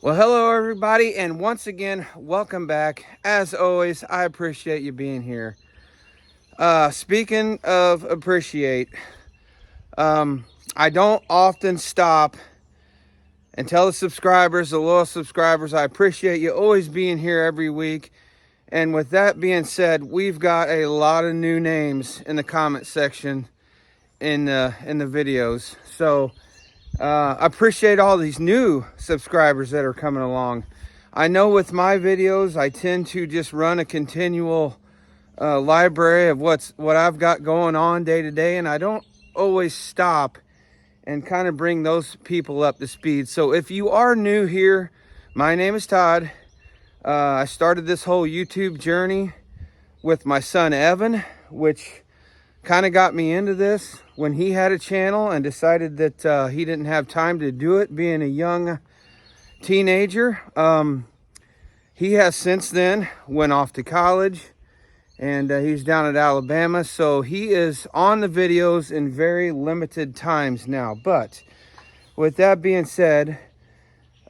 Well, hello everybody, and once again, welcome back. As always, I appreciate you being here. Speaking of appreciate, I don't often stop and tell the subscribers, the loyal subscribers, I appreciate you always being here every week. And with that being said, we've got a lot of new names in the comment section in the videos. So Appreciate all these new subscribers that are coming along. I know with my videos, I tend to just run a continual library of what I've got going on day to day, and I don't always stop and kind of bring those people up to speed. So if you are new here, my name is Todd. I started this whole YouTube journey with my son Evan, which kind of got me into this when he had a channel and decided that he didn't have time to do it being a young teenager. He has since then went off to college, and he's down at Alabama, so he is on the videos in very limited times now. But with that being said,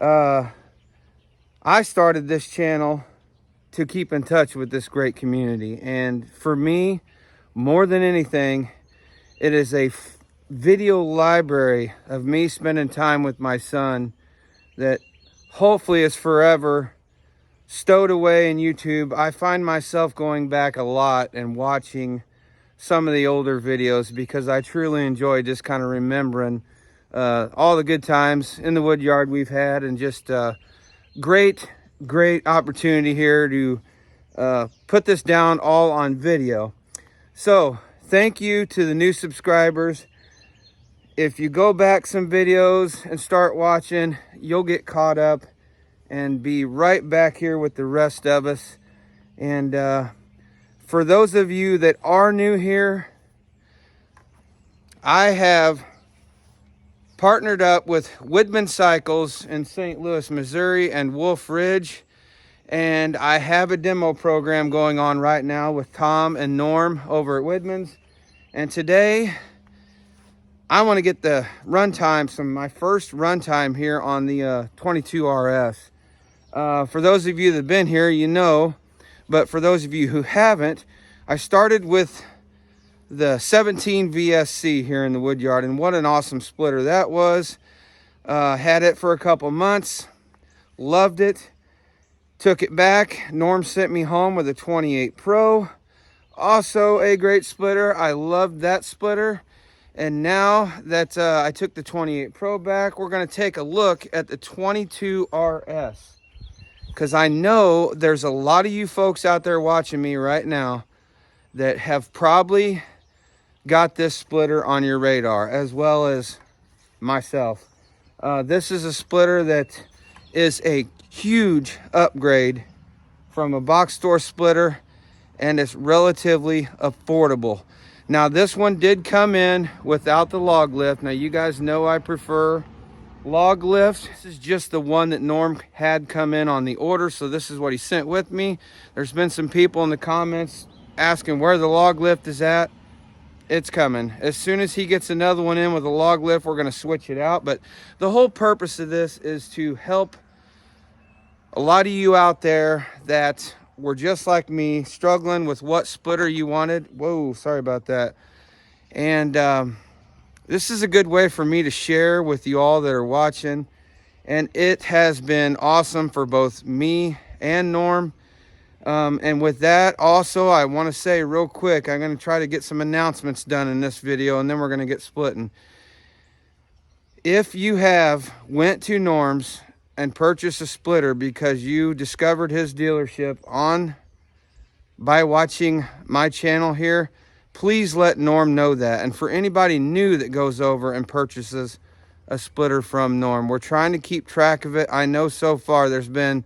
I started this channel to keep in touch with this great community, and for me, more than anything, it is a video library of me spending time with my son that hopefully is forever stowed away in YouTube. I find myself going back a lot and watching some of the older videos because I truly enjoy just kind of remembering all the good times in the wood yard we've had, and just great opportunity here to put this down all on video. So thank you to the new subscribers. If you go back some videos and start watching, you'll get caught up and be right back here with the rest of us. And for those of you that are new here, I have partnered up with Widman Cycles in St. Louis, Missouri and Wolf Ridge. And I have a demo program going on right now with Tom and Norm over at Widman's. And today, I want to get the runtime, my first runtime here on the 22 RS. For those of you that have been here, you know. But for those of you who haven't, I started with the 17 VSC here in the wood yard. And what an awesome splitter that was. Had it for a couple months. Loved it. Took it back. Norm sent me home with a 28 Pro. Also a great splitter. I loved that splitter. And now that I took the 28 Pro back, we're going to take a look at the 22 RS. Because I know there's a lot of you folks out there watching me right now that have probably got this splitter on your radar, as well as myself. This is a splitter that is a huge upgrade from a box store splitter, and it's relatively affordable. Now this one did come in without the log lift. Now you guys know I prefer log lift. This is just the one that Norm had come in on the order, so this is what he sent with me. There's been some people in the comments asking where the log lift is at. It's coming. As soon as he gets another one in with a log lift, we're going to switch it out. But the whole purpose of this is to help a lot of you out there that were just like me, struggling with what splitter you wanted. Whoa, sorry about that. And this is a good way for me to share with you all that are watching. And it has been awesome for both me and Norm. And with that, also, I want to say real quick, I'm going to try to get some announcements done in this video, and then we're going to get splitting. If you have went to Norm's and purchase a splitter because you discovered his dealership by watching my channel here, please let Norm know that. And for anybody new that goes over and purchases a splitter from Norm, we're trying to keep track of it. I know so far there's been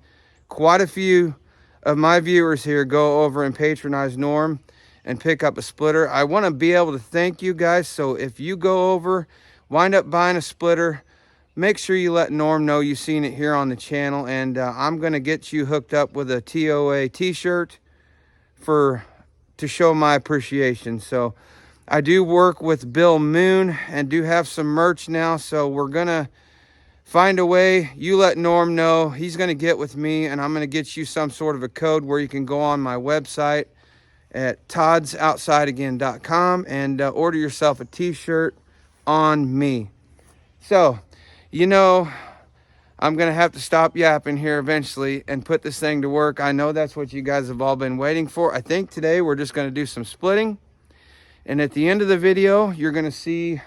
quite a few of my viewers here go over and patronize Norm and pick up a splitter. I want to be able to thank you guys, so if you go over, wind up buying a splitter, make sure you let Norm know you've seen it here on the channel, and I'm going to get you hooked up with a TOA t-shirt to show my appreciation. So I do work with Bill Moon and do have some merch now, so we're going to find a way. You let Norm know. He's going to get with me, and I'm going to get you some sort of a code where you can go on my website at toddsoutssideagain.com and order yourself a t-shirt on me. So, you know, I'm going to have to stop yapping here eventually and put this thing to work. I know that's what you guys have all been waiting for. I think today we're just going to do some splitting. And at the end of the video, you're going to see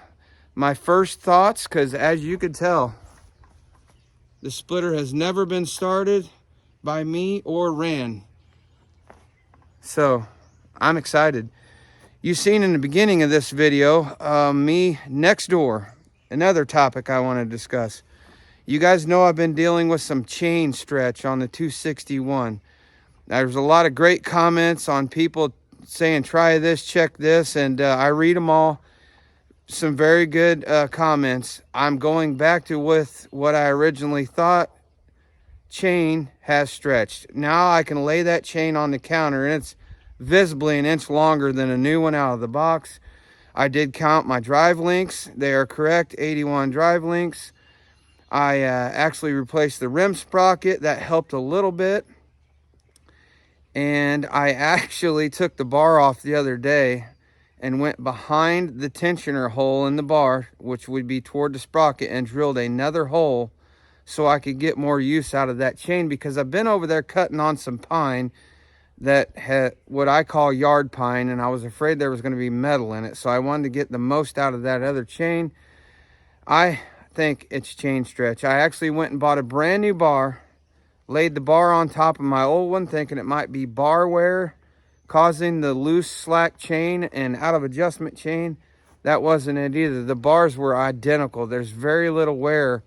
my first thoughts, because as you could tell, the splitter has never been started by me or ran. So I'm excited. You've seen in the beginning of this video, me next door, another topic I want to discuss. You guys know I've been dealing with some chain stretch on the 261. There's a lot of great comments on people saying, try this, check this, and I read them all. Some very good comments. I'm going back to with what I originally thought. Chain has stretched. Now I can lay that chain on the counter, and it's visibly an inch longer than a new one out of the box. I did count my drive links. They are correct, 81 drive links. I actually replaced the rim sprocket. That helped a little bit. And I actually took the bar off the other day and went behind the tensioner hole in the bar, which would be toward the sprocket, and drilled another hole so I could get more use out of that chain, because I've been over there cutting on some pine that had what I call yard pine, and I was afraid there was going to be metal in it, so I wanted to get the most out of that other chain. I think it's chain stretch. I actually went and bought a brand new bar, laid the bar on top of my old one, thinking it might be bar wear causing the loose slack chain and out of adjustment chain. That wasn't it either. The bars were identical. There's very little wear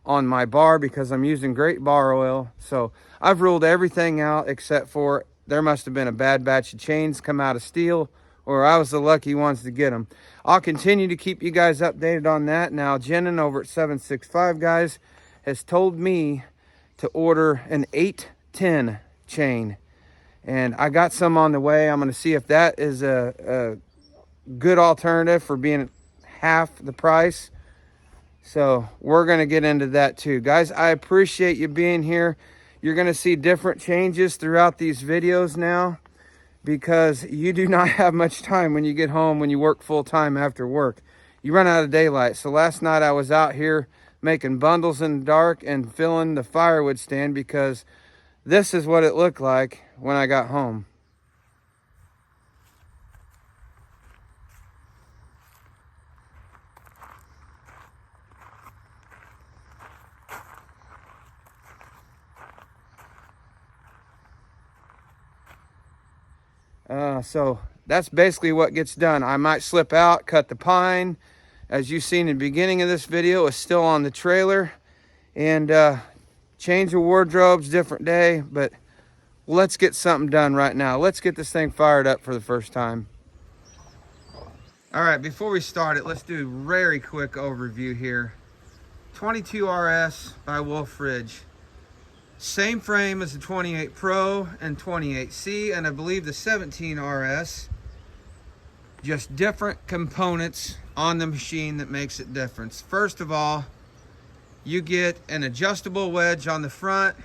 on my bar because I'm using great bar oil. So I've ruled everything out except for there must have been a bad batch of chains come out of steel, or I was the lucky ones to get them. I'll continue to keep you guys updated on that. Now, Jenin over at 765 guys has told me to order an 810 chain, and I got some on the way. I'm going to see if that is a good alternative for being half the price. So we're going to get into that too. Guys, I appreciate you being here. You're going to see different changes throughout these videos now, because you do not have much time when you get home, when you work full time after work. You run out of daylight. So last night I was out here making bundles in the dark and filling the firewood stand, because this is what it looked like when I got home. So that's basically what gets done. I might slip out, cut the pine. As you've seen in the beginning of this video, it's still on the trailer. And change the wardrobes, different day. But let's get something done right now. Let's get this thing fired up for the first time. All right, before we start it, let's do a very quick overview here. 22 RS by Wolf Ridge. Same frame as the 28 Pro and 28C, and I believe the 17 RS. Just different components on the machine that makes it different. First of all, you get an adjustable wedge on the front.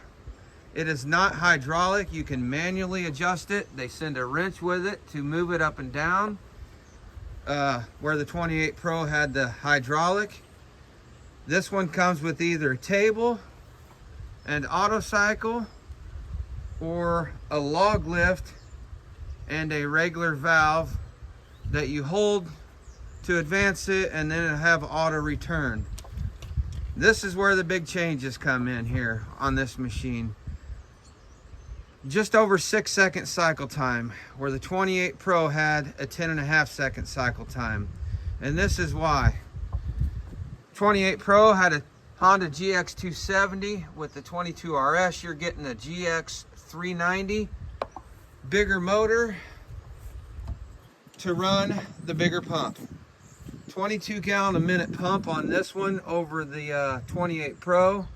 It is not hydraulic. You can manually adjust it. They send a wrench with it to move it up and down, where the 28 Pro had the hydraulic. This one comes with either a table and auto cycle, or a log lift and a regular valve that you hold to advance it, and then it'll have auto return. This is where the big changes come in here on this machine. Just over 6-second cycle time, where the 28 Pro had a 10.5-second cycle time. And this is why. 28 Pro had a Honda GX 270. With the 22 RS, you're getting a GX 390. Bigger motor to run the bigger pump. 22 gallon a minute pump on this one over the 28 Pro.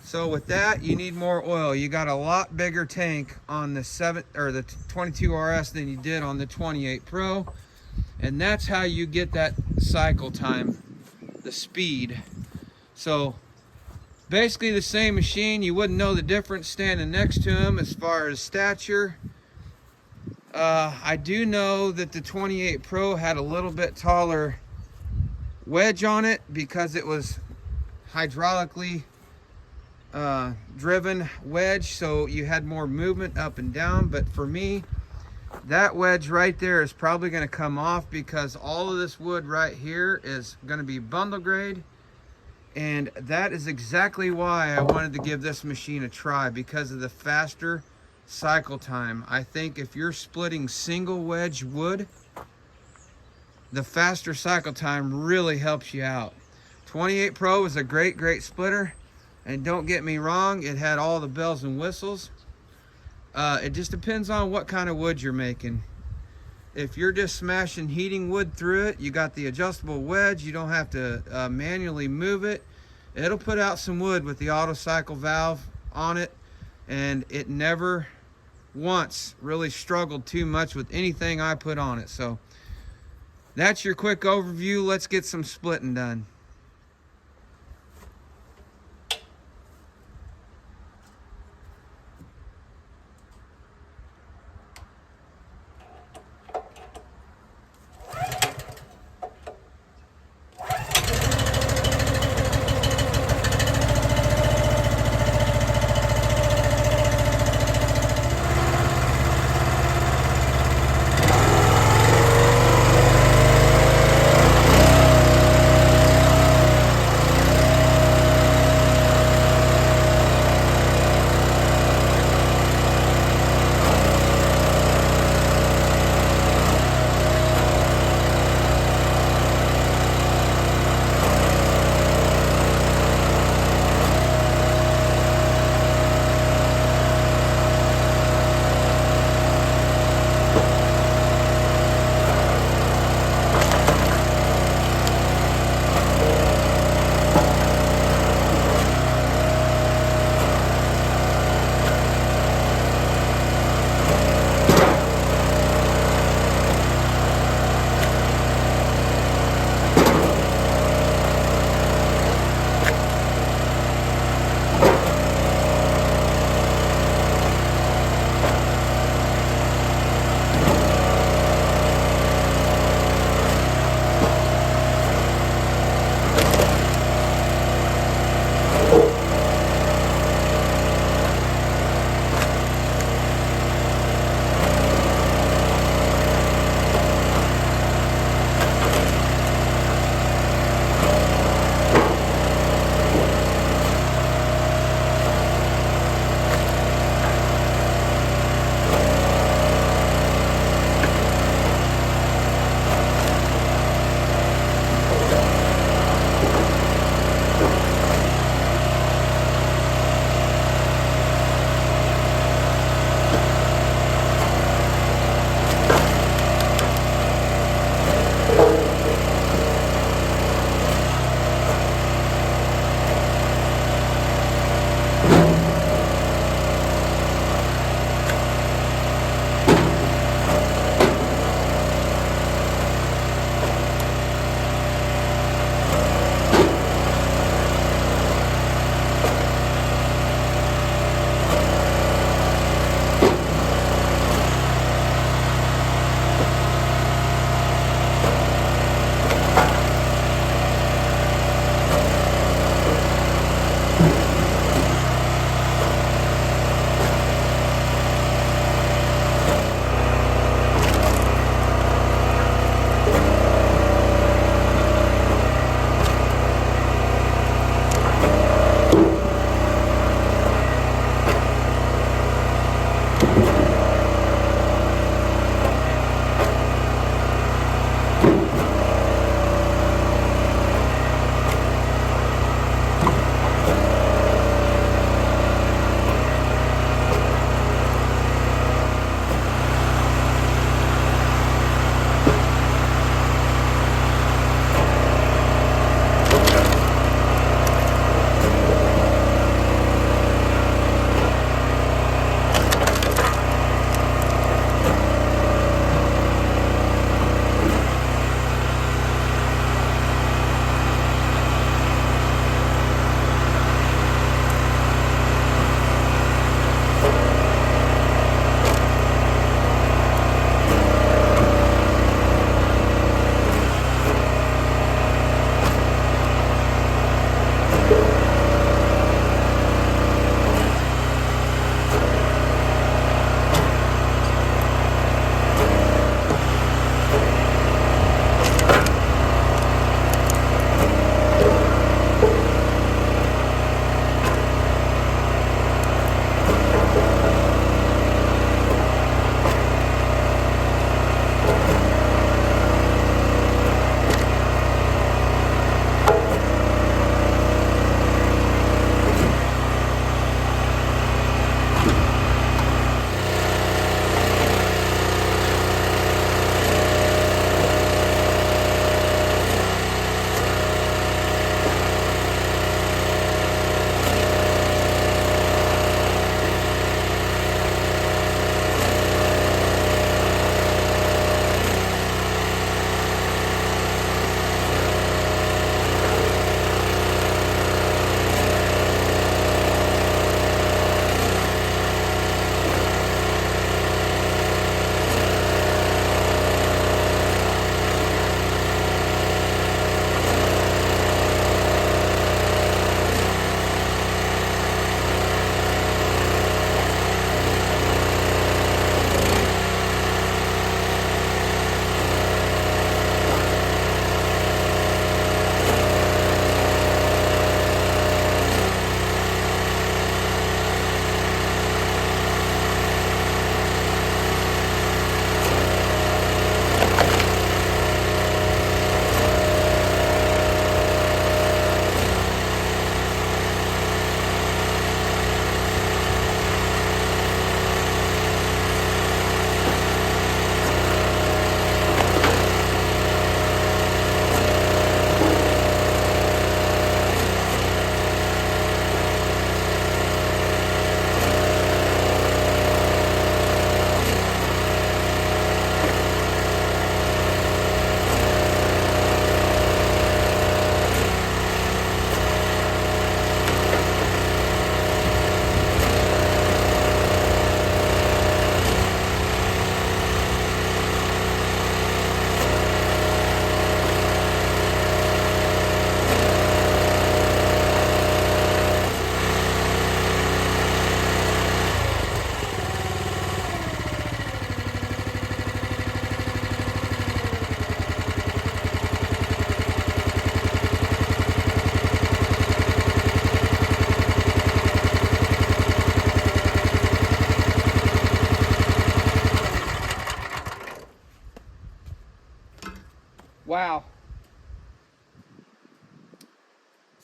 So with that, you need more oil. You got a lot bigger tank on the 22 RS than you did on the 28 Pro. And that's how you get that cycle time, the speed. So basically the same machine. You wouldn't know the difference standing next to them as far as stature. I do know that the 28 Pro had a little bit taller wedge on it because it was hydraulically driven wedge, so you had more movement up and down. But for me, That wedge right there is probably going to come off because all of this wood right here is going to be bundle grade. And that is exactly why I wanted to give this machine a try, because of the faster cycle time. I think if you're splitting single wedge wood, the faster cycle time really helps you out. 28 Pro is a great splitter, and don't get me wrong, it had all the bells and whistles. It just depends on what kind of wood you're making. If you're just smashing heating wood through it, you got the adjustable wedge, you don't have to manually move it. It'll put out some wood with the auto cycle valve on it, and it never once really struggled too much with anything I put on it. So that's your quick overview. Let's get some splitting done.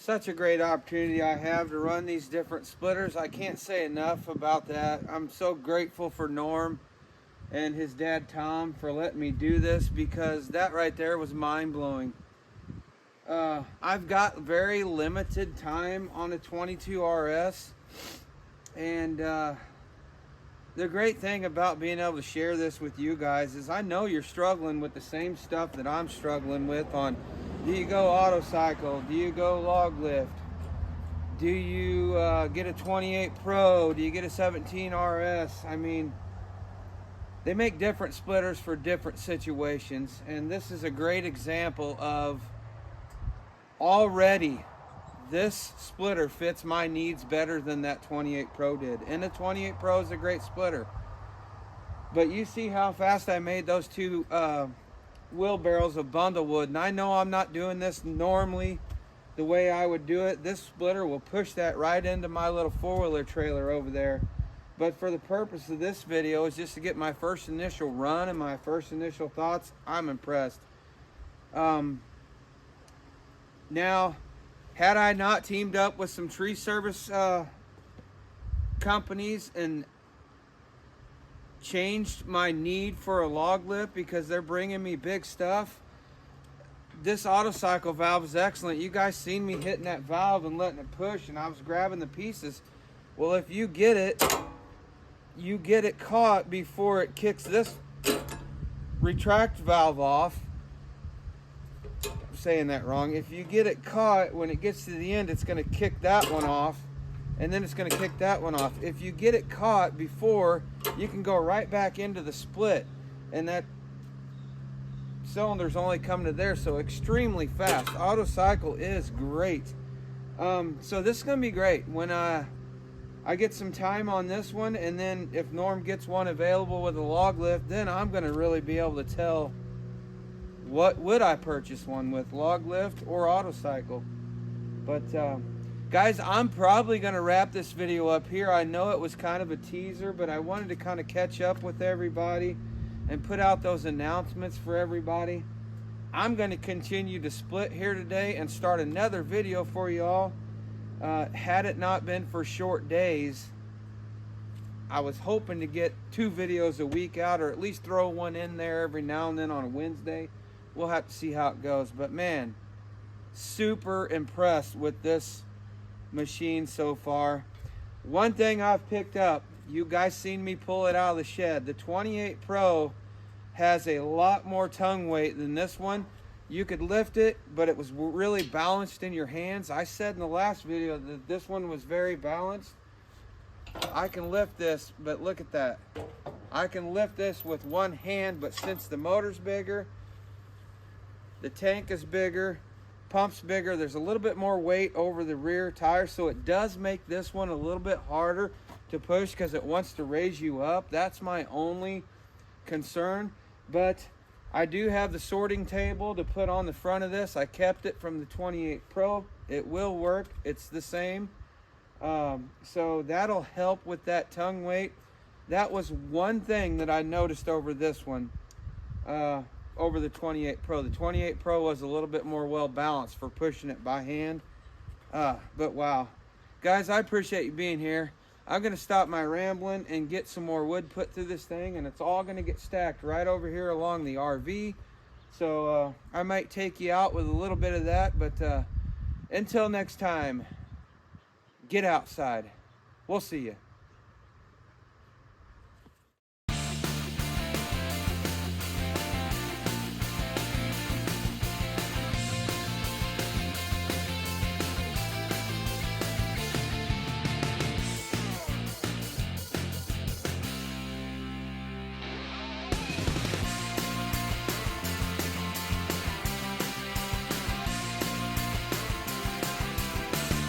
such a great opportunity I have to run these different splitters. I can't say enough about that. I'm so grateful for Norm and his dad Tom for letting me do this, because that right there was mind-blowing. I've got very limited time on a 22 RS, and the great thing about being able to share this with you guys is I know you're struggling with the same stuff that I'm struggling with on, do you go auto cycle, do you go log lift, do you get a 28 Pro, do you get a 17 RS? I mean, they make different splitters for different situations, and this is a great example of already this splitter fits my needs better than that 28 Pro did. And the 28 Pro is a great splitter. But you see how fast I made those two wheelbarrows of bundle wood. And I know I'm not doing this normally the way I would do it. This splitter will push that right into my little four-wheeler trailer over there. But for the purpose of this video is just to get my first initial run and my first initial thoughts. I'm impressed. Now, had I not teamed up with some tree service companies and changed my need for a log lift because they're bringing me big stuff, this auto cycle valve is excellent. You guys seen me hitting that valve and letting it push, and I was grabbing the pieces. Well, if you get it caught before it kicks this retract valve off. I'm saying that wrong. If you get it caught, when it gets to the end, it's going to kick that one off, and then it's going to kick that one off. If you get it caught before, you can go right back into the split, and that cylinder's only coming to there, so extremely fast. Auto cycle is great. So this is going to be great when I get some time on this one, and then if Norm gets one available with a log lift, then I'm going to really be able to tell what would I purchase one with, log lift or auto cycle. But guys, I'm probably going to wrap this video up here. I know it was kind of a teaser, but I wanted to kind of catch up with everybody and put out those announcements for everybody. I'm going to continue to split here today and start another video for you all. Had it not been for short days, I was hoping to get 2 videos a week out, or at least throw one in there every now and then on a Wednesday. We'll have to see how it goes. But man, super impressed with this machine so far. One thing I've picked up, you guys seen me pull it out of the shed. The 28 Pro has a lot more tongue weight than this one. You could lift it, but it was really balanced in your hands. I said in the last video that this one was very balanced. I can lift this, but look at that. I can lift this with one hand, but since the motor's bigger, the tank is bigger, pump's bigger, there's a little bit more weight over the rear tire, so it does make this one a little bit harder to push because it wants to raise you up. That's my only concern. But I do have the sorting table to put on the front of this. I kept it from the 28 Pro. It will work. It's the same. So that'll help with that tongue weight. That was one thing that I noticed over this one, over the 28 Pro. The 28 Pro was a little bit more well balanced for pushing it by hand. But wow. Guys, I appreciate you being here. I'm going to stop my rambling and get some more wood put through this thing, and it's all going to get stacked right over here along the RV. So I might take you out with a little bit of that, but until next time, get outside. We'll see you.